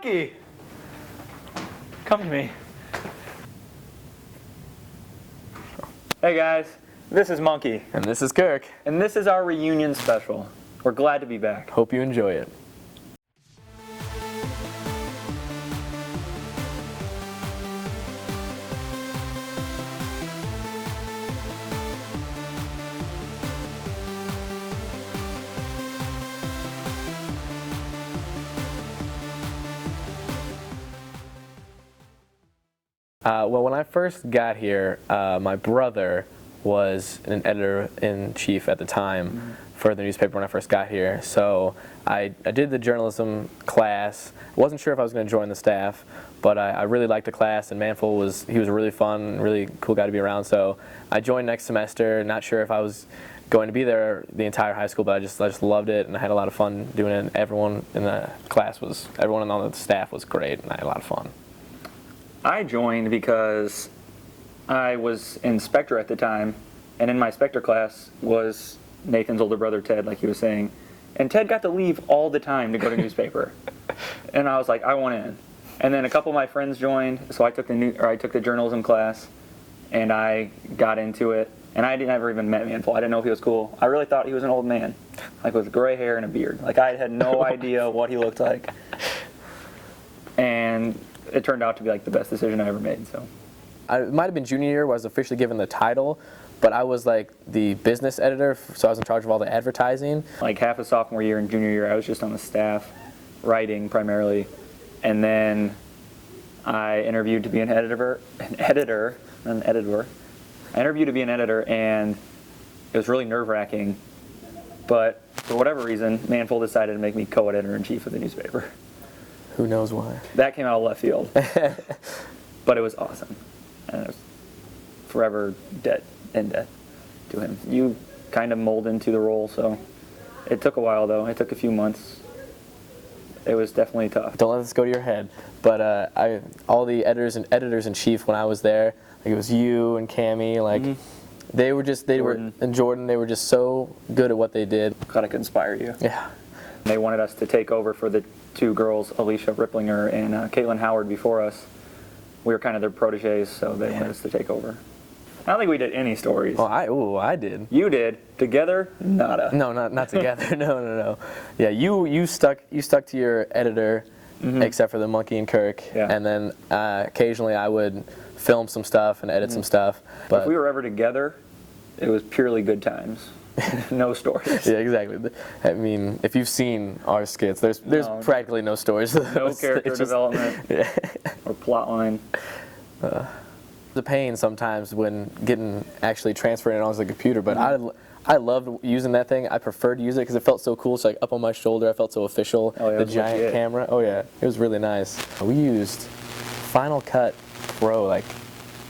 Monkey! Come to me. Hey guys, this is Monkey. And this is Kirk. And this is our reunion special. We're glad to be back. Hope you enjoy it. Well, when I first got here, my brother was an editor-in-chief at the time for the newspaper when I first got here. So I did the journalism class. I wasn't sure if I was going to join the staff, but I really liked the class, and Manful was really fun, really cool guy to be around. So I joined next semester, not sure if I was going to be there the entire high school, but I just loved it, and I had a lot of fun doing it. Everyone in the class everyone on the staff was great, and I had a lot of fun. I joined because I was in Spectre at the time, and in my Spectre class was Nathan's older brother, Ted, like he was saying. And Ted got to leave all the time to go to newspaper. And I was like, I want in. And then a couple of my friends joined, so I took the journalism class, and I got into it. And I never even met Manful. I didn't know if he was cool. I really thought he was an old man, like with gray hair and a beard. Like I had no idea what he looked like. And it turned out to be like the best decision I ever made. So, it might have been junior year where I was officially given the title, but I was like the business editor, so I was in charge of all the advertising. Like half of sophomore year and junior year, I was just on the staff, writing primarily, and then I interviewed to be an editor. I interviewed to be an editor, and it was really nerve-wracking. But for whatever reason, Manful decided to make me co-editor-in-chief of the newspaper. Who knows why? That came out of left field. But it was awesome. And it was forever in debt to him. You kind of mold into the role, so it took a while, though. It took a few months. It was definitely tough. Don't let this go to your head. But all the editors-in-chief when I was there, like it was you and Cammie, like Jordan, they were just so good at what they did. Kind of conspire you. Yeah. They wanted us to take over for the two girls, Alicia Ripplinger and Caitlin Howard, before us. We were kind of their proteges, so they wanted us to take over. I don't think we did any stories. Oh, I did. You did. Together, nada. No, not together. No. Yeah, you stuck to your editor, except for the Monkey and Kirk. Yeah. And then occasionally I would film some stuff and edit some stuff. But if we were ever together, it was purely good times. No stories. Yeah, exactly. I mean, if you've seen our skits, there's practically no stories. No character development or plot line. The pain sometimes when actually transferring it onto the computer, but I loved using that thing. I preferred to use it because it felt so cool. It's like up on my shoulder. I felt so official. Oh, yeah, the giant camera. Oh yeah, it was really nice. We used Final Cut Pro like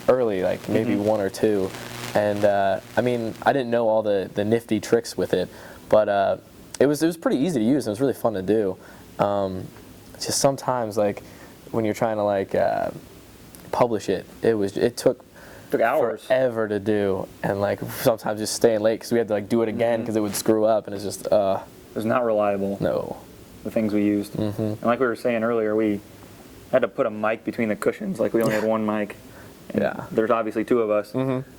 early, like maybe 1 or 2. And I mean, I didn't know all the nifty tricks with it, but it was pretty easy to use, and it was really fun to do. Just sometimes, like when you're trying to like publish it, it took hours, forever to do, and like sometimes just staying late because we had to like do it again because it would screw up, and it's just it was not reliable. No, the things we used, and like we were saying earlier, we had to put a mic between the cushions. Like we only had one mic. Yeah. There's obviously 2 of us.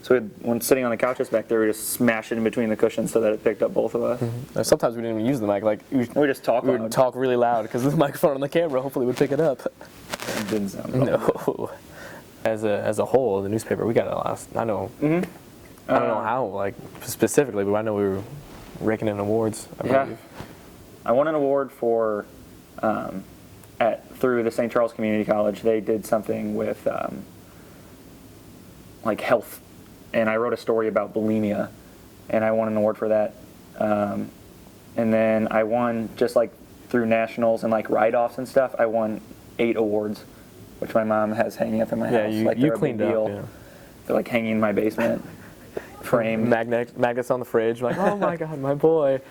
So when sitting on the couches back there, we just smashed it in between the cushions so that it picked up both of us. Sometimes we didn't even use the mic. Like we just talk we loud. would talk really loud because the microphone on the camera hopefully would pick it up. It didn't sound good. No. As a whole, the newspaper, we got a lot. I know. I don't know how, like specifically, but I know we were raking in awards. I believe. I won an award for through the St. Charles Community College. They did something with like health, and I wrote a story about bulimia, and I won an award for that. And then I won just like through nationals and like write-offs and stuff. I won 8 awards, which my mom has hanging up in my house. Yeah, like you cleaned up. Yeah. They're like hanging in my basement, framed. Magnets on the fridge. Like, oh my God, my boy.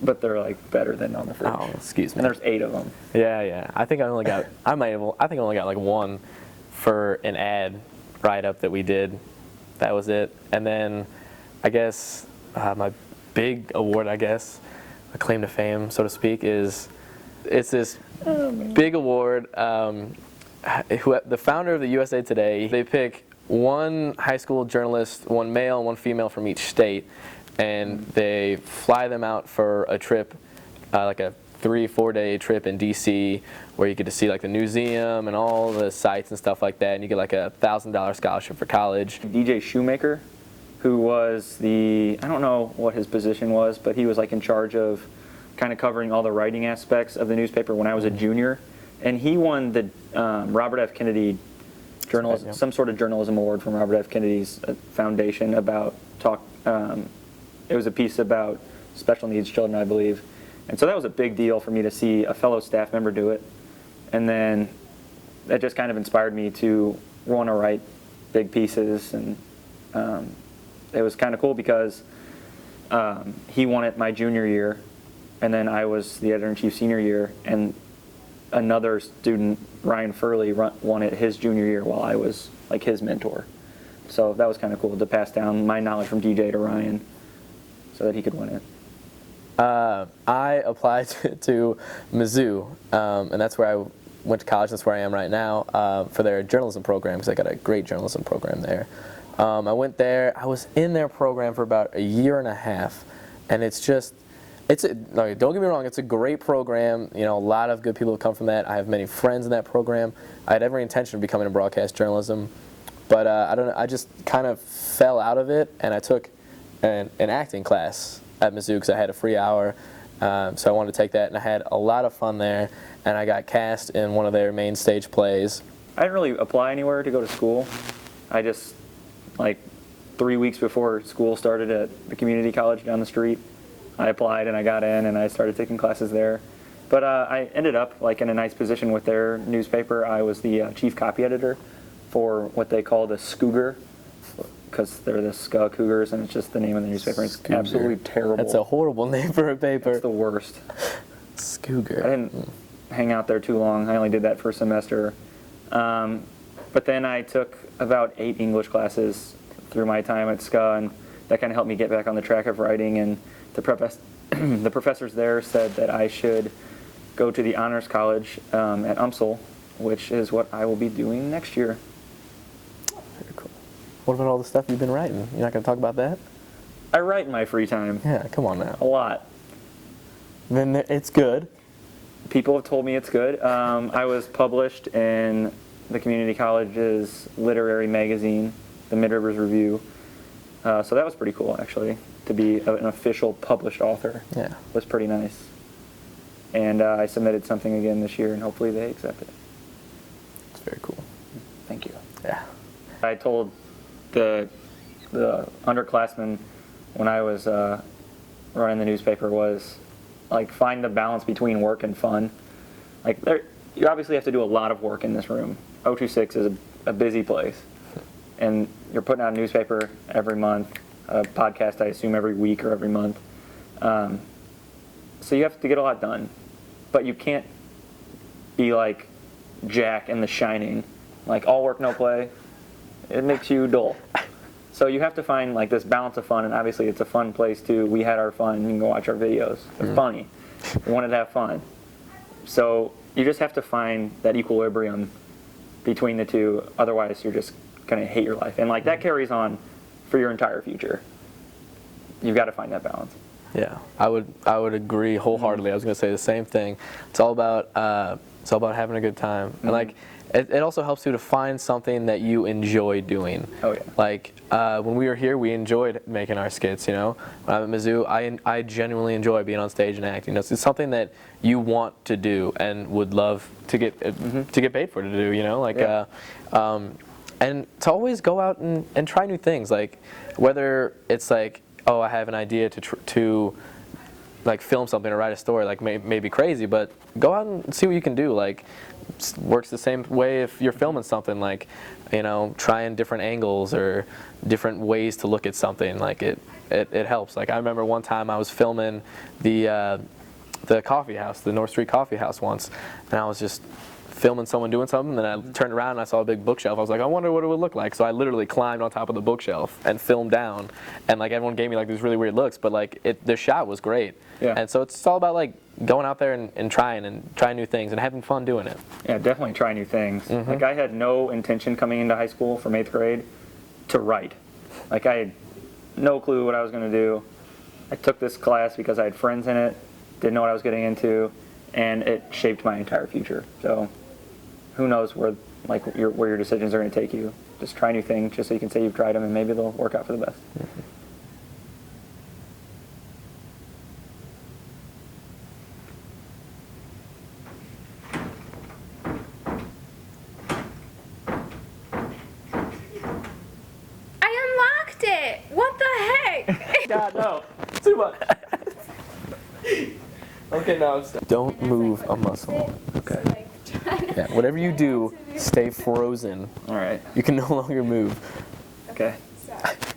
But they're like better than on the fridge. Oh, excuse me. And there's 8 of them. Yeah. I think I only got like 1 for an ad write-up that we did. That was it. And then I guess my big award, a claim to fame, so to speak, is it's this big award. The founder of the USA Today, they pick one high school journalist, one male and one female from each state, and they fly them out for a trip, like a 3-4 day trip in DC, where you get to see like the museum and all the sites and stuff like that, and you get like a $1,000 scholarship for college. DJ Shoemaker, who was I don't know what his position was, but he was like in charge of kind of covering all the writing aspects of the newspaper when I was a junior. And he won the Robert F. Kennedy journalism, Yep. some sort of journalism award from Robert F. Kennedy's foundation about it was a piece about special needs children, I believe. And so that was a big deal for me to see a fellow staff member do it. And then that just kind of inspired me to want to write big pieces. And it was kind of cool because he won it my junior year, and then I was the editor-in-chief senior year, and another student, Ryan Furley, won it his junior year while I was like his mentor. So that was kind of cool to pass down my knowledge from DJ to Ryan so that he could win it. I applied to Mizzou, and that's where I went to college. That's where I am right now, for their journalism program, because they got a great journalism program there. I went there. I was in their program for about a year and a half, and no, don't get me wrong, it's a great program. You know, a lot of good people have come from that. I have many friends in that program. I had every intention of becoming in broadcast journalism, but I don't know, I just kind of fell out of it, and I took an acting class at Mizzou because I had a free hour, so I wanted to take that, and I had a lot of fun there, and I got cast in one of their main stage plays. I didn't really apply anywhere to go to school. I just, like 3 weeks before school started at the community college down the street, I applied and I got in and I started taking classes there. But I ended up like in a nice position with their newspaper. I was the chief copy editor for what they call the Scougar, because they're the Ska Cougars, and it's just the name of the newspaper. It's Scougar. absolutely terrible. That's a horrible name for a paper. It's the worst. Scougar. I didn't hang out there too long. I only did that for a semester. But then I took about 8 English classes through my time at Ska, and that kind of helped me get back on the track of writing. And the professors there said that I should go to the Honors College at UMSL, which is what I will be doing next year. Very cool. What about all the stuff you've been writing? You're not going to talk about that? I write in my free time. Yeah, come on now. A lot. Then it's good. People have told me it's good. I was published in the community college's literary magazine, the Mid-Rivers Review. So that was pretty cool, actually. To be an official published author. Yeah. Was pretty nice. And I submitted something again this year, and hopefully they accept it. It's very cool. Thank you. Yeah. I told the underclassmen when I was running the newspaper was, like, find the balance between work and fun. Like, you obviously have to do a lot of work in this room. 026 is a busy place. And you're putting out a newspaper every month, a podcast, I assume, every week or every month. So you have to get a lot done. But you can't be like Jack in The Shining, like all work, no play. It makes you dull. So you have to find like this balance of fun, and obviously it's a fun place too. We had our fun. You can go watch our videos. They're funny. We wanted to have fun. So you just have to find that equilibrium between the two. Otherwise, you're just gonna hate your life, and like that carries on for your entire future. You've got to find that balance. Yeah, I would agree wholeheartedly. I was going to say the same thing. It's all about having a good time, and like it also helps you to find something that you enjoy doing. Oh yeah. Like when we were here, we enjoyed making our skits. You know, when I'm at Mizzou, I genuinely enjoy being on stage and acting. It's something that you want to do and would love to get paid for to do. You know, like yeah. And to always go out and try new things. Like whether it's like, oh, I have an idea to like film something or write a story, like may be crazy, but go out and see what you can do. Like works the same way if you're filming something, like, you know, trying different angles or different ways to look at something. Like it helps. Like I remember one time I was filming the coffee house, the North Street Coffee House once, and I was just filming someone doing something, and I turned around and I saw a big bookshelf. I was like, I wonder what it would look like. So I literally climbed on top of the bookshelf and filmed down, and like everyone gave me like these really weird looks, but like the shot was great. Yeah. And so it's all about like going out there and trying new things and having fun doing it. Yeah, definitely try new things. Mm-hmm. Like I had no intention coming into high school from 8th grade to write. Like I had no clue what I was going to do. I took this class because I had friends in it, didn't know what I was getting into, and it shaped my entire future. So who knows where your decisions are going to take you. Just try new things just so you can say you've tried them and maybe they'll work out for the best. Mm-hmm. I unlocked it! What the heck? God, no. Too much. Okay, now I'm stuck. Don't move a muscle. Okay. Yeah, whatever you do, stay frozen. All right. You can no longer move. Okay.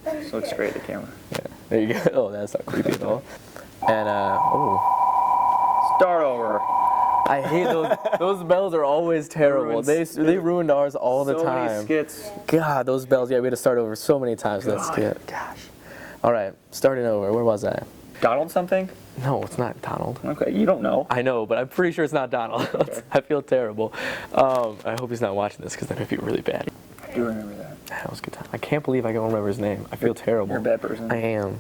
This looks great, the camera. Yeah, there you go. Oh, that's not creepy at all. And, oh. Start over. I hate those. Those bells are always terrible. They ruined ours all the So time. many skits. God, those bells. Yeah, we had to start over so many times. That's good. Gosh. All right, starting over. Where was I? Donald something? No, it's not Donald. Okay, you don't know. I know, but I'm pretty sure it's not Donald. Okay. I feel terrible. I hope he's not watching this because that would be really bad. I do remember that. That was a good time. I can't believe I don't remember his name. I feel terrible. You're a bad person. I am.